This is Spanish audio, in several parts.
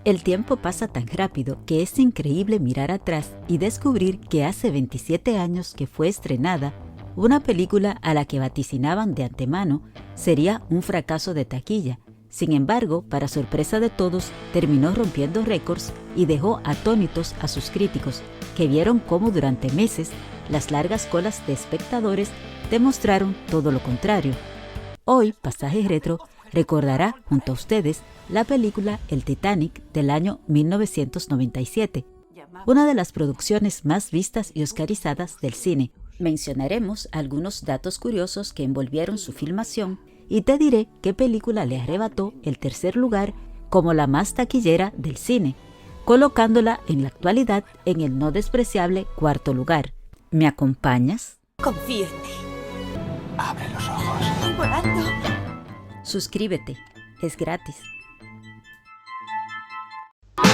El tiempo pasa tan rápido que es increíble mirar atrás y descubrir que hace 27 años que fue estrenada una película a la que vaticinaban de antemano sería un fracaso de taquilla. Sin embargo, para sorpresa de todos, terminó rompiendo récords y dejó atónitos a sus críticos, que vieron cómo durante meses las largas colas de espectadores demostraron todo lo contrario. Hoy, Pasaje Retro recordará junto a ustedes la película El Titanic del año 1997, una de las producciones más vistas y oscarizadas del cine. Mencionaremos algunos datos curiosos que envolvieron su filmación y te diré qué película le arrebató el tercer lugar como la más taquillera del cine, colocándola en la actualidad en el no despreciable cuarto lugar. ¿Me acompañas? Confío en ti. Abre los ojos. Estoy volando. Suscríbete, es gratis.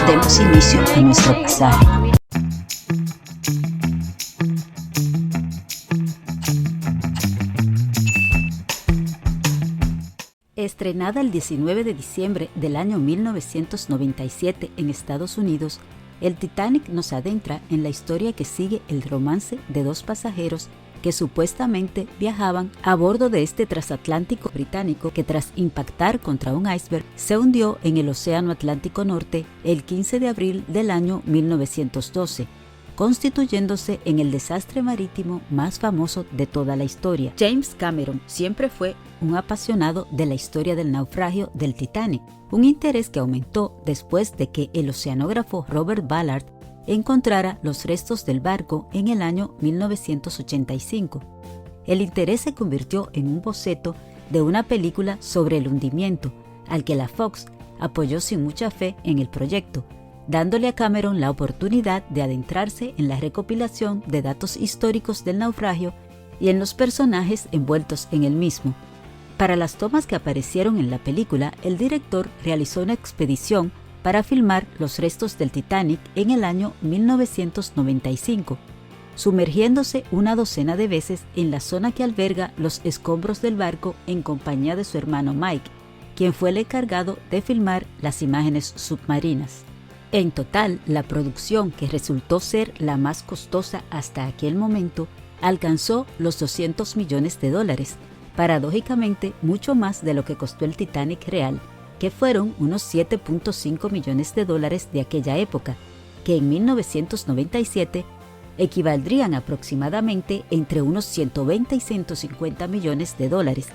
Demos inicio a nuestro pasaje. Estrenada el 19 de diciembre del año 1997 en Estados Unidos, el Titanic nos adentra en la historia que sigue el romance de dos pasajeros que supuestamente viajaban a bordo de este transatlántico británico que tras impactar contra un iceberg se hundió en el Océano Atlántico Norte el 15 de abril del año 1912, constituyéndose en el desastre marítimo más famoso de toda la historia. James Cameron siempre fue un apasionado de la historia del naufragio del Titanic, un interés que aumentó después de que el oceanógrafo Robert Ballard encontrara los restos del barco en el año 1985. El interés se convirtió en un boceto de una película sobre el hundimiento, al que la Fox apoyó sin mucha fe en el proyecto, dándole a Cameron la oportunidad de adentrarse en la recopilación de datos históricos del naufragio y en los personajes envueltos en el mismo. Para las tomas que aparecieron en la película, el director realizó una expedición para filmar los restos del Titanic en el año 1995, sumergiéndose una docena de veces en la zona que alberga los escombros del barco en compañía de su hermano Mike, quien fue el encargado de filmar las imágenes submarinas. En total, la producción, que resultó ser la más costosa hasta aquel momento, alcanzó los $200 millones, paradójicamente mucho más de lo que costó el Titanic real, que fueron unos $7.5 millones de aquella época, que en 1997 equivaldrían aproximadamente entre unos 120 y 150 millones de dólares.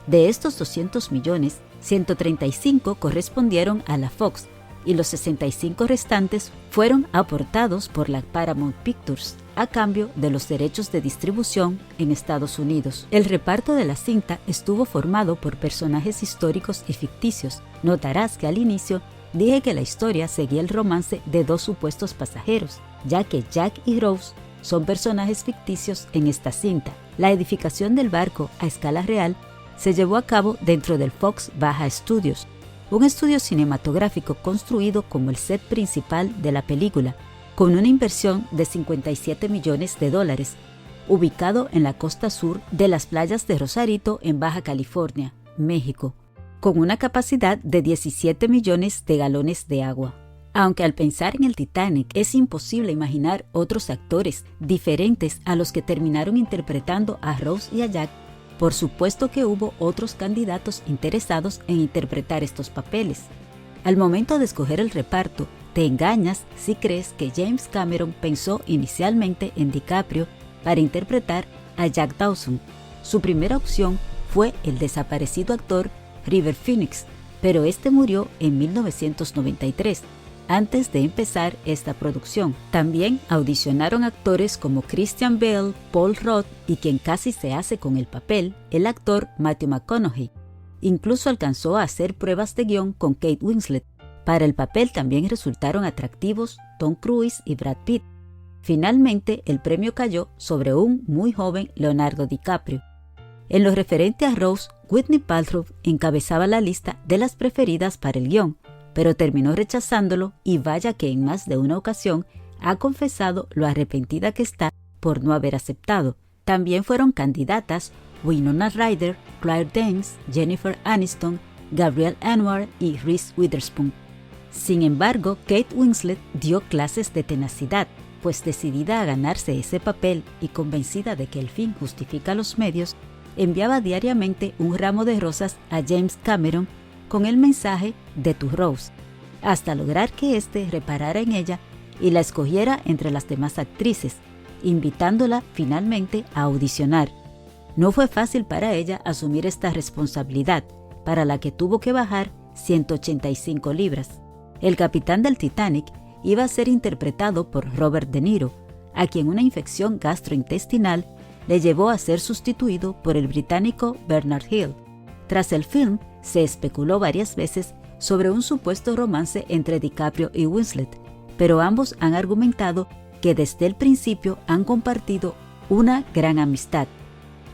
De estos 200 millones, 135 correspondieron a la Fox y los 65 restantes fueron aportados por la Paramount Pictures a cambio de los derechos de distribución en Estados Unidos. El reparto de la cinta estuvo formado por personajes históricos y ficticios. Notarás que al inicio dije que la historia seguía el romance de dos supuestos pasajeros, ya que Jack y Rose son personajes ficticios en esta cinta. La edificación del barco a escala real se llevó a cabo dentro del Fox Baja Studios, un estudio cinematográfico construido como el set principal de la película, con una inversión de $57 millones, ubicado en la costa sur de las playas de Rosarito en Baja California, México, con una capacidad de 17 millones de galones de agua. Aunque al pensar en el Titanic es imposible imaginar otros actores diferentes a los que terminaron interpretando a Rose y a Jack, por supuesto que hubo otros candidatos interesados en interpretar estos papeles. Al momento de escoger el reparto, te engañas si crees que James Cameron pensó inicialmente en DiCaprio para interpretar a Jack Dawson. Su primera opción fue el desaparecido actor River Phoenix, pero este murió en 1993, antes de empezar esta producción. También audicionaron actores como Christian Bale, Paul Rudd y quien casi se hace con el papel, el actor Matthew McConaughey. Incluso alcanzó a hacer pruebas de guión con Kate Winslet. Para el papel también resultaron atractivos Tom Cruise y Brad Pitt. Finalmente, el premio cayó sobre un muy joven Leonardo DiCaprio. En lo referente a Rose, Whitney Paltrow encabezaba la lista de las preferidas para el guión, pero terminó rechazándolo y vaya que en más de una ocasión ha confesado lo arrepentida que está por no haber aceptado. También fueron candidatas Winona Ryder, Claire Danes, Jennifer Aniston, Gabrielle Anwar y Reese Witherspoon. Sin embargo, Kate Winslet dio clases de tenacidad, pues decidida a ganarse ese papel y convencida de que el fin justifica los medios, enviaba diariamente un ramo de rosas a James Cameron con el mensaje de tu Rose, hasta lograr que éste reparara en ella y la escogiera entre las demás actrices, invitándola finalmente a audicionar. No fue fácil para ella asumir esta responsabilidad, para la que tuvo que bajar 185 libras. El capitán del Titanic iba a ser interpretado por Robert De Niro, a quien una infección gastrointestinal le llevó a ser sustituido por el británico Bernard Hill. Tras el film, se especuló varias veces sobre un supuesto romance entre DiCaprio y Winslet, pero ambos han argumentado que desde el principio han compartido una gran amistad.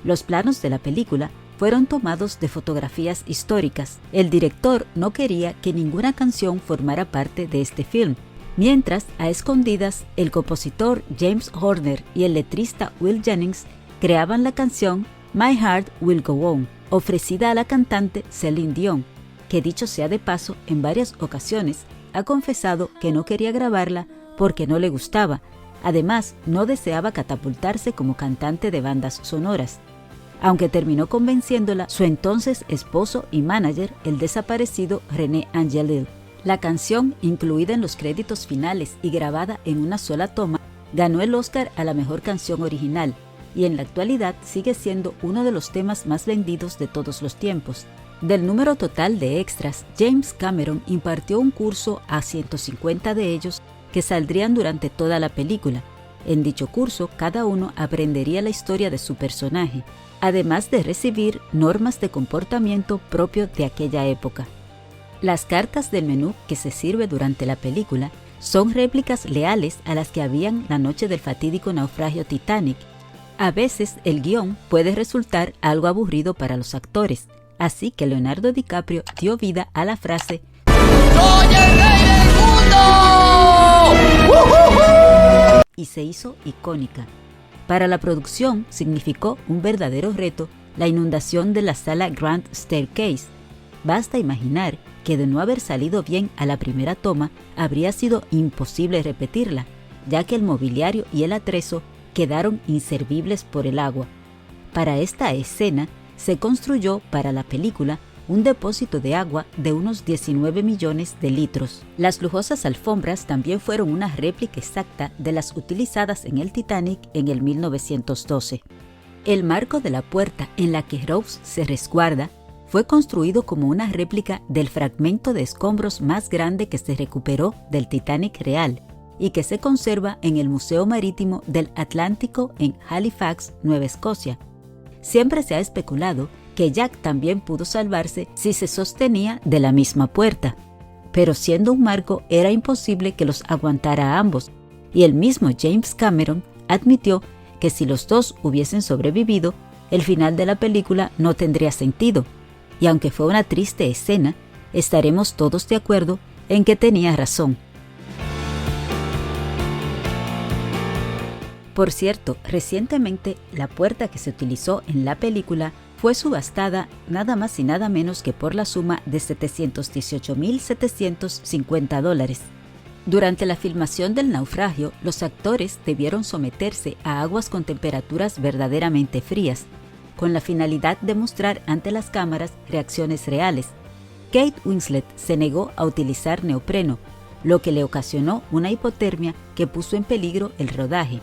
Los planos de la película fueron tomados de fotografías históricas. El director no quería que ninguna canción formara parte de este film, mientras, a escondidas, el compositor James Horner y el letrista Will Jennings creaban la canción My Heart Will Go On, ofrecida a la cantante Celine Dion, que dicho sea de paso, en varias ocasiones ha confesado que no quería grabarla porque no le gustaba. Además, no deseaba catapultarse como cantante de bandas sonoras, aunque terminó convenciéndola su entonces esposo y manager, el desaparecido René Angelil. La canción, incluida en los créditos finales y grabada en una sola toma, ganó el Oscar a la mejor canción original y en la actualidad sigue siendo uno de los temas más vendidos de todos los tiempos. Del número total de extras, James Cameron impartió un curso a 150 de ellos que saldrían durante toda la película. En dicho curso, cada uno aprendería la historia de su personaje, además de recibir normas de comportamiento propio de aquella época. Las cartas del menú que se sirve durante la película son réplicas leales a las que habían la noche del fatídico naufragio Titanic. A veces el guión puede resultar algo aburrido para los actores, así que Leonardo DiCaprio dio vida a la frase ¡Soy el rey del mundo! Y se hizo icónica. Para la producción significó un verdadero reto la inundación de la sala Grand Staircase. Basta imaginar que de no haber salido bien a la primera toma, habría sido imposible repetirla, ya que el mobiliario y el atrezo quedaron inservibles por el agua. Para esta escena se construyó para la película un depósito de agua de unos 19 millones de litros. Las lujosas alfombras también fueron una réplica exacta de las utilizadas en el Titanic en el 1912. El marco de la puerta en la que Rose se resguarda fue construido como una réplica del fragmento de escombros más grande que se recuperó del Titanic real y que se conserva en el Museo Marítimo del Atlántico en Halifax, Nueva Escocia. Siempre se ha especulado que Jack también pudo salvarse si se sostenía de la misma puerta, pero siendo un marco era imposible que los aguantara a ambos, y el mismo James Cameron admitió que si los dos hubiesen sobrevivido, el final de la película no tendría sentido, y aunque fue una triste escena, estaremos todos de acuerdo en que tenía razón. Por cierto, recientemente la puerta que se utilizó en la película fue subastada nada más y nada menos que por la suma de $718,750. Durante la filmación del naufragio, los actores debieron someterse a aguas con temperaturas verdaderamente frías, con la finalidad de mostrar ante las cámaras reacciones reales. Kate Winslet se negó a utilizar neopreno, lo que le ocasionó una hipotermia que puso en peligro el rodaje.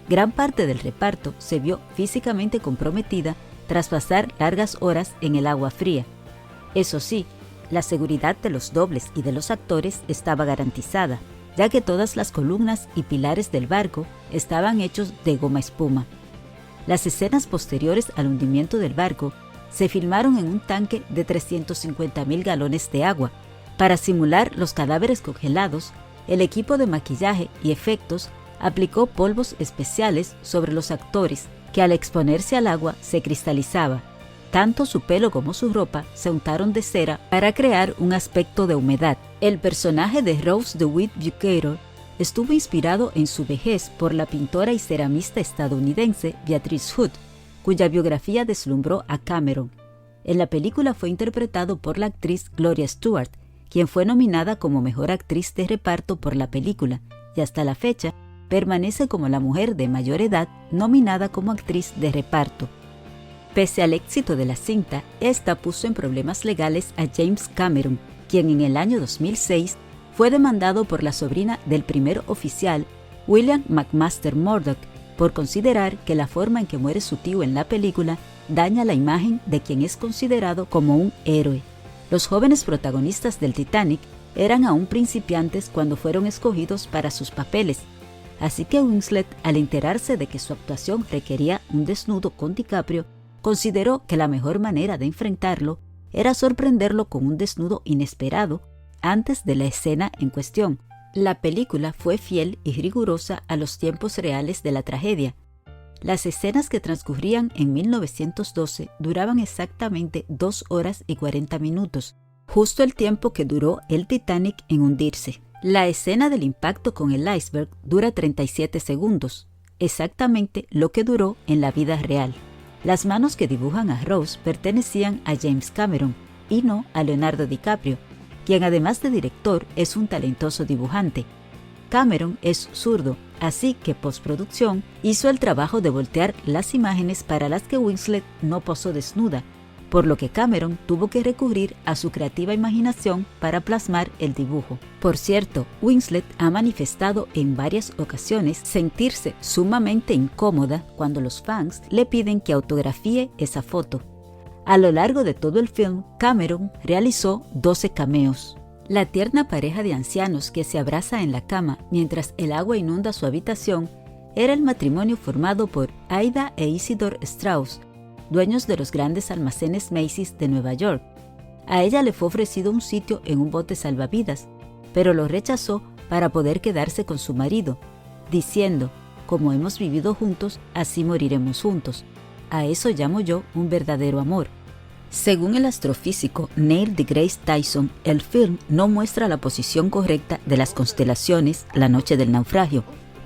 Gran parte del reparto se vio físicamente comprometida tras pasar largas horas en el agua fría. Eso sí, la seguridad de los dobles y de los actores estaba garantizada, ya que todas las columnas y pilares del barco estaban hechos de goma espuma. Las escenas posteriores al hundimiento del barco se filmaron en un tanque de 350,000 galones de agua. Para simular los cadáveres congelados, el equipo de maquillaje y efectos aplicó polvos especiales sobre los actores que al exponerse al agua se cristalizaba. Tanto su pelo como su ropa se untaron de cera para crear un aspecto de humedad. El personaje de Rose DeWitt Bucator estuvo inspirado en su vejez por la pintora y ceramista estadounidense Beatrice Hood, cuya biografía deslumbró a Cameron. En la película fue interpretado por la actriz Gloria Stewart, quien fue nominada como mejor actriz de reparto por la película y hasta la fecha permanece como la mujer de mayor edad nominada como actriz de reparto. Pese al éxito de la cinta, esta puso en problemas legales a James Cameron, quien en el año 2006 fue demandado por la sobrina del primer oficial, William McMaster Murdoch, por considerar que la forma en que muere su tío en la película daña la imagen de quien es considerado como un héroe. Los jóvenes protagonistas del Titanic eran aún principiantes cuando fueron escogidos para sus papeles, así que Winslet, al enterarse de que su actuación requería un desnudo con DiCaprio, consideró que la mejor manera de enfrentarlo era sorprenderlo con un desnudo inesperado antes de la escena en cuestión. La película fue fiel y rigurosa a los tiempos reales de la tragedia. Las escenas que transcurrían en 1912 duraban exactamente 2 horas y 40 minutos, justo el tiempo que duró el Titanic en hundirse. La escena del impacto con el iceberg dura 37 segundos, exactamente lo que duró en la vida real. Las manos que dibujan a Rose pertenecían a James Cameron y no a Leonardo DiCaprio, quien además de director es un talentoso dibujante. Cameron es zurdo, así que postproducción hizo el trabajo de voltear las imágenes para las que Winslet no posó desnuda, por lo que Cameron tuvo que recurrir a su creativa imaginación para plasmar el dibujo. Por cierto, Winslet ha manifestado en varias ocasiones sentirse sumamente incómoda cuando los fans le piden que autografíe esa foto. A lo largo de todo el film, Cameron realizó 12 cameos. La tierna pareja de ancianos que se abraza en la cama mientras el agua inunda su habitación era el matrimonio formado por Aida e Isidore Strauss, dueños de los grandes almacenes Macy's de Nueva York. A ella le fue ofrecido un sitio en un bote salvavidas, pero lo rechazó para poder quedarse con su marido, diciendo: «Como hemos vivido juntos, así moriremos juntos. A eso llamo yo un verdadero amor». Según el astrofísico Neil deGrasse Tyson, el film no muestra la posición correcta de las constelaciones la noche del naufragio,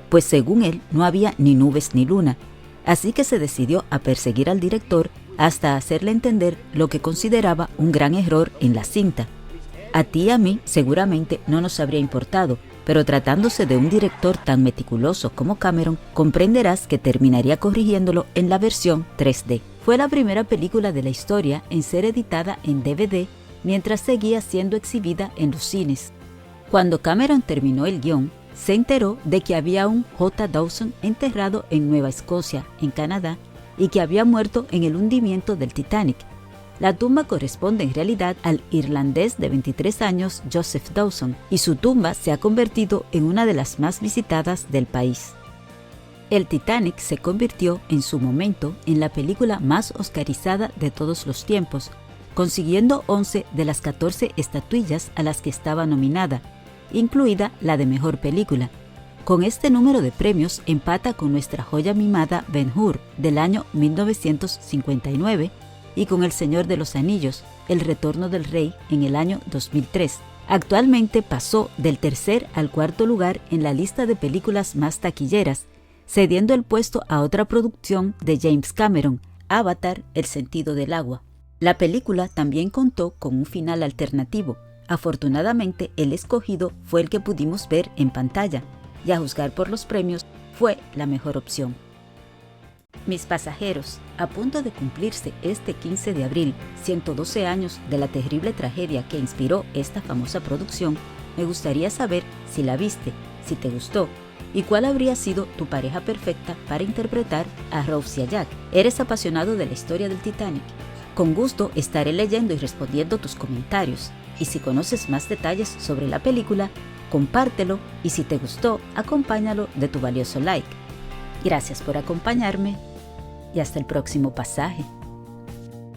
pues según él no había ni nubes ni luna, así que se decidió a perseguir al director hasta hacerle entender lo que consideraba un gran error en la cinta. A ti y a mí seguramente no nos habría importado, pero tratándose de un director tan meticuloso como Cameron, comprenderás que terminaría corrigiéndolo en la versión 3D. Fue la primera película de la historia en ser editada en DVD mientras seguía siendo exhibida en los cines. Cuando Cameron terminó el guión, se enteró de que había un J. Dawson enterrado en Nueva Escocia, en Canadá, y que había muerto en el hundimiento del Titanic. La tumba corresponde en realidad al irlandés de 23 años Joseph Dawson, y su tumba se ha convertido en una de las más visitadas del país. El Titanic se convirtió en su momento en la película más oscarizada de todos los tiempos, consiguiendo 11 de las 14 estatuillas a las que estaba nominada, incluida la de mejor película. Con este número de premios empata con nuestra joya mimada Ben-Hur del año 1959 y con El Señor de los Anillos, El Retorno del Rey en el año 2003. Actualmente pasó del tercer al cuarto lugar en la lista de películas más taquilleras, cediendo el puesto a otra producción de James Cameron, Avatar, El Sentido del Agua. La película también contó con un final alternativo. Afortunadamente, el escogido fue el que pudimos ver en pantalla, y a juzgar por los premios, fue la mejor opción. Mis pasajeros, a punto de cumplirse este 15 de abril, 112 años de la terrible tragedia que inspiró esta famosa producción, me gustaría saber si la viste, si te gustó, y cuál habría sido tu pareja perfecta para interpretar a Rose y a Jack. ¿Eres apasionado de la historia del Titanic? Con gusto estaré leyendo y respondiendo tus comentarios. Y si conoces más detalles sobre la película, compártelo y si te gustó, acompáñalo de tu valioso like. Gracias por acompañarme y hasta el próximo pasaje.